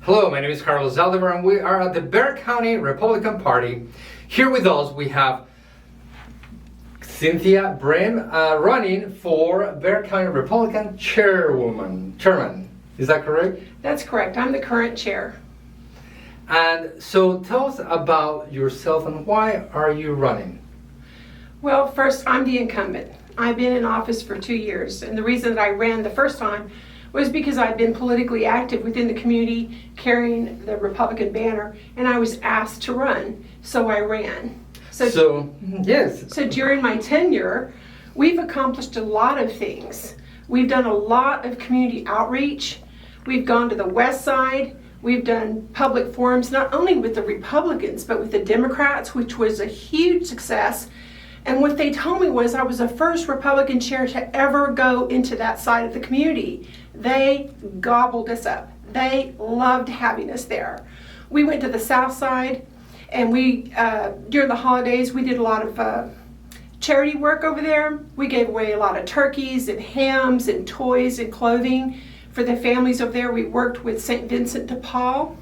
Hello, my name is Carlos Zaldivar and we are at the Bexar County Republican Party. Here with us we have Cynthia Brehm running for Bexar County Republican chairman. Is that correct? That's correct. I'm the current chair. And so tell us about yourself and why are you running? Well, first, I'm the incumbent. I've been in office for 2 years, and the reason that I ran the first time was because I'd been politically active within the community, carrying the Republican banner, and I was asked to run, so I ran. So during my tenure, we've accomplished a lot of things. We've done a lot of community outreach. We've gone to the west side. We've done public forums, not only with the Republicans, but with the Democrats, which was a huge success. And what they told me was I was the first Republican chair to ever go into that side of the community. They gobbled us up. They loved having us there. We went to the south side, and we, during the holidays, we did a lot of charity work over there. We gave away a lot of turkeys and hams and toys and clothing for the families over there. We worked with St. Vincent de Paul.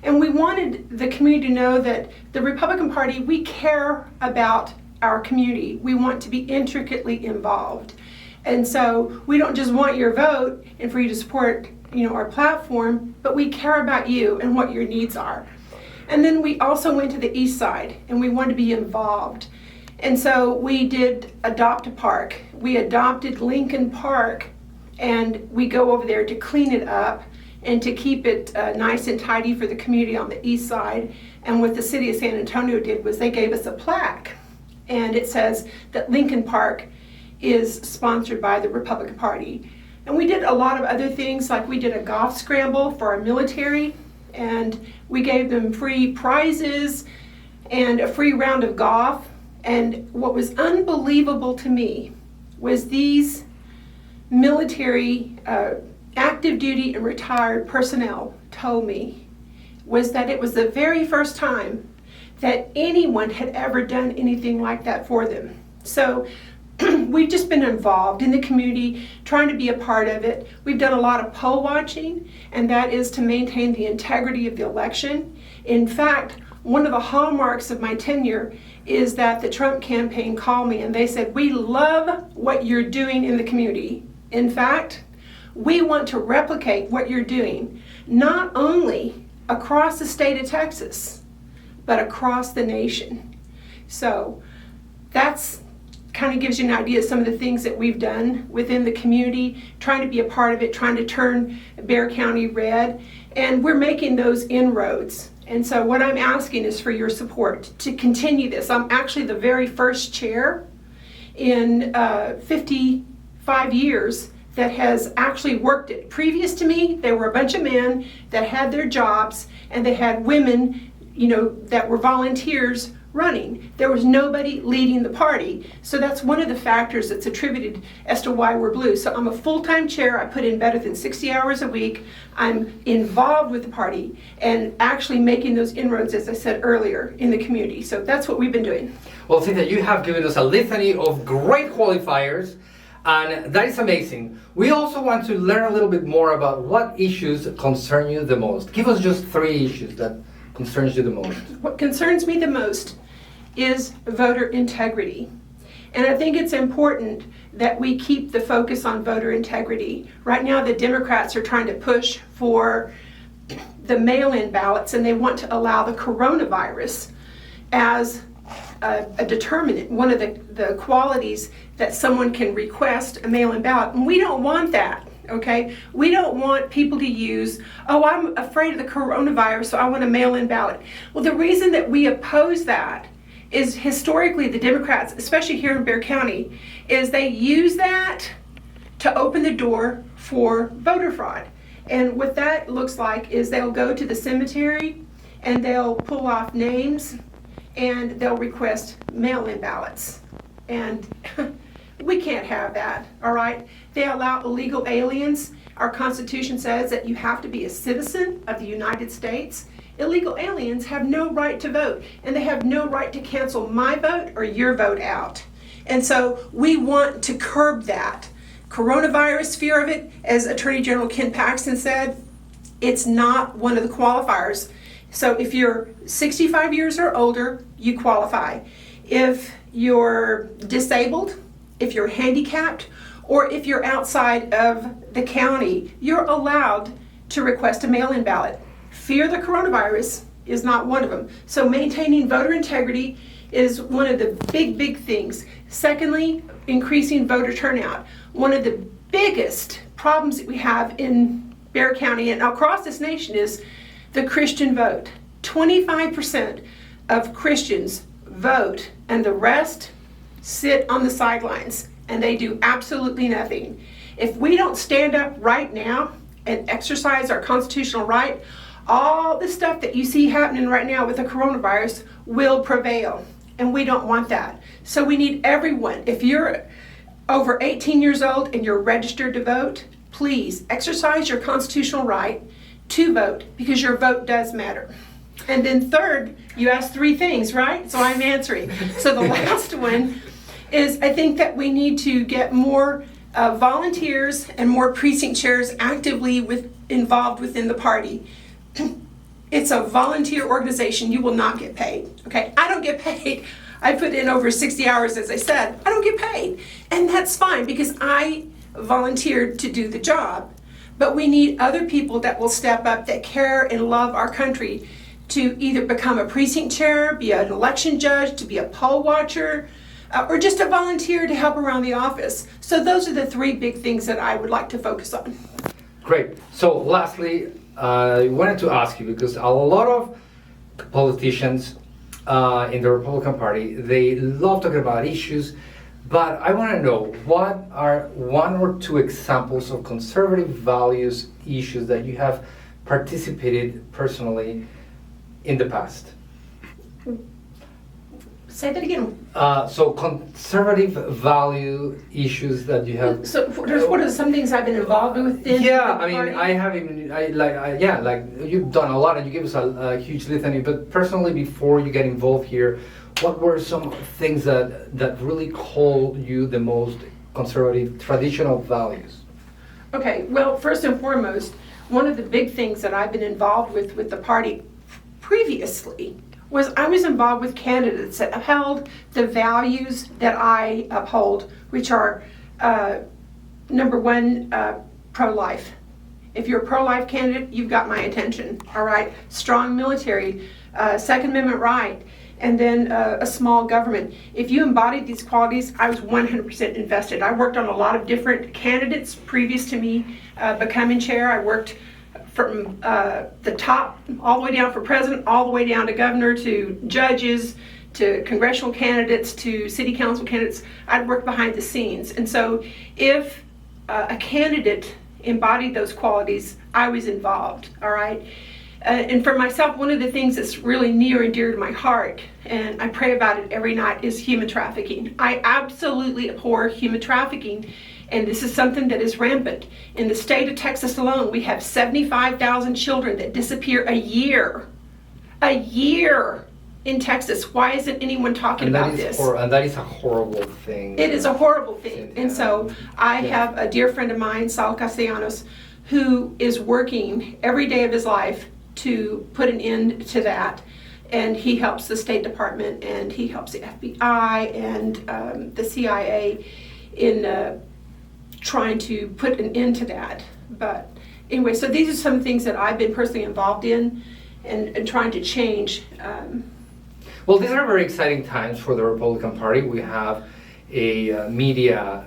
And we wanted the community to know that the Republican Party, we care about our community. We want to be intricately involved. And so we don't just want your vote and for you to support, our platform, but we care about you and what your needs are. And then we also went to the east side and we wanted to be involved. And so we did adopt a park. We adopted Lincoln Park, and we go over there to clean it up and to keep it nice and tidy for the community on the east side. And what the city of San Antonio did was they gave us a plaque, and it says that Lincoln Park is sponsored by the Republican Party. And we did a lot of other things, like we did a golf scramble for our military, and we gave them free prizes and a free round of golf. And what was unbelievable to me was these military, active duty and retired personnel told me was that it was the very first time that anyone had ever done anything like that for them. So we've just been involved in the community, trying to be a part of it. We've done a lot of poll watching, and that is to maintain the integrity of the election. In fact, one of the hallmarks of my tenure is that the Trump campaign called me and they said, "We love what you're doing in the community. In fact, we want to replicate what you're doing, not only across the state of Texas, but across the nation." So that's kind of gives you an idea of some of the things that we've done within the community, trying to be a part of it, trying to turn Bexar County red, and we're making those inroads. And so what I'm asking is for your support to continue this. I'm actually the very first chair in 55 years that has actually worked it. Previous to me, there were a bunch of men that had their jobs, and they had women, that were volunteers running. There was nobody leading the party. So that's one of the factors that's attributed as to why we're blue. So I'm a full-time chair. I put in better than 60 hours a week. I'm involved with the party and actually making those inroads, as I said earlier, in the community. So that's what we've been doing. Well, Cynthia, you have given us a litany of great qualifiers, and that is amazing. We also want to learn a little bit more about what issues concern you the most. Give us just 3 issues that concerns you the most. What concerns me the most is voter integrity. And I think it's important that we keep the focus on voter integrity. Right now, the Democrats are trying to push for the mail-in ballots, and they want to allow the coronavirus as a determinant, one of the qualities that someone can request a mail-in ballot. And we don't want that. Okay, we don't want people to use, I'm afraid of the coronavirus, so I want a mail-in ballot. Well, the reason that we oppose that is historically the Democrats, especially here in Bexar County, is they use that to open the door for voter fraud. And what that looks like is they'll go to the cemetery and they'll pull off names and they'll request mail-in ballots. And we can't have that, all right? They allow illegal aliens. Our Constitution says that you have to be a citizen of the United States. Illegal aliens have no right to vote, and they have no right to cancel my vote or your vote out. And so we want to curb that. Coronavirus fear of it, as Attorney General Ken Paxton said, It's not one of the qualifiers. So if you're 65 years or older, you qualify. If you're disabled, if you're handicapped, or if you're outside of the county, you're allowed to request a mail-in ballot. Fear the coronavirus is not one of them. So maintaining voter integrity is one of the big things. Secondly, increasing voter turnout. One of the biggest problems that we have in Bexar County and across this nation is the Christian vote. 25% of Christians vote and the rest sit on the sidelines and they do absolutely nothing. If we don't stand up right now and exercise our constitutional right, all the stuff that you see happening right now with the coronavirus will prevail, and we don't want that. So we need everyone. If you're over 18 years old and you're registered to vote, please exercise your constitutional right to vote, because your vote does matter. And then third, you asked three things, right? So I'm answering. So the last one is, I think that we need to get more volunteers and more precinct chairs actively involved within the party. It's a volunteer organization. You will not get paid. Okay, I don't get paid. I put in over 60 hours, as I said. I don't get paid, and that's fine because I volunteered to do the job. But we need other people that will step up, that care and love our country, to either become a precinct chair, be an election judge, to be a poll watcher, or just a volunteer to help around the office. So those are the three big things that I would like to focus on. Great. So lastly, I wanted to ask you, because a lot of politicians in the Republican Party, they love talking about issues, but I want to know, what are one or two examples of conservative values issues that you have participated personally in the past? Say that again. So conservative value issues that you have. So what are some things I've been involved with? Yeah, I mean, I have even, like you've done a lot and you give us a huge litany, but personally, before you get involved here, what were some things that really called you the most conservative, traditional values? Okay, well, first and foremost, one of the big things that I've been involved with the party previously was I was involved with candidates that upheld the values that I uphold, which are number one, pro-life. If you're a pro-life candidate, you've got my attention, all right? Strong military, Second Amendment right, and then a small government. If you embodied these qualities, I was 100% invested. I worked on a lot of different candidates previous to me becoming chair. I worked from the top all the way down for president, all the way down to governor, to judges, to congressional candidates, to city council candidates. I'd work behind the scenes. And so if a candidate embodied those qualities, I was involved, all right? And for myself, one of the things that's really near and dear to my heart, and I pray about it every night, is human trafficking. I absolutely abhor human trafficking. And this is something that is rampant. In the state of Texas alone, we have 75,000 children that disappear a year in Texas. Why isn't anyone talking about this? And that is a horrible thing. It is a horrible thing. Cynthia. And so I have a dear friend of mine, Sal Castellanos, who is working every day of his life to put an end to that. And he helps the State Department, and he helps the FBI and the CIA in trying to put an end to that. But anyway, so these are some things that I've been personally involved in and trying to change. Well, these are very exciting times for the Republican Party. We have a media,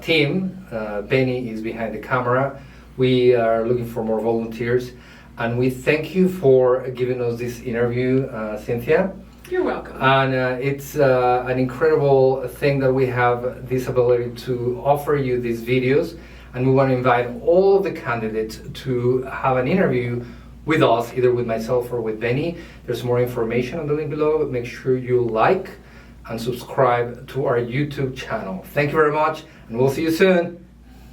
team. Benny is behind the camera. We are looking for more volunteers, and we thank you for giving us this interview, Cynthia. You're welcome. And it's an incredible thing that we have this ability to offer you these videos, and we want to invite all of the candidates to have an interview with us, either with myself or with Benny. There's more information on the link below. Make sure you like and subscribe to our YouTube channel. Thank you very much, and we'll see you soon.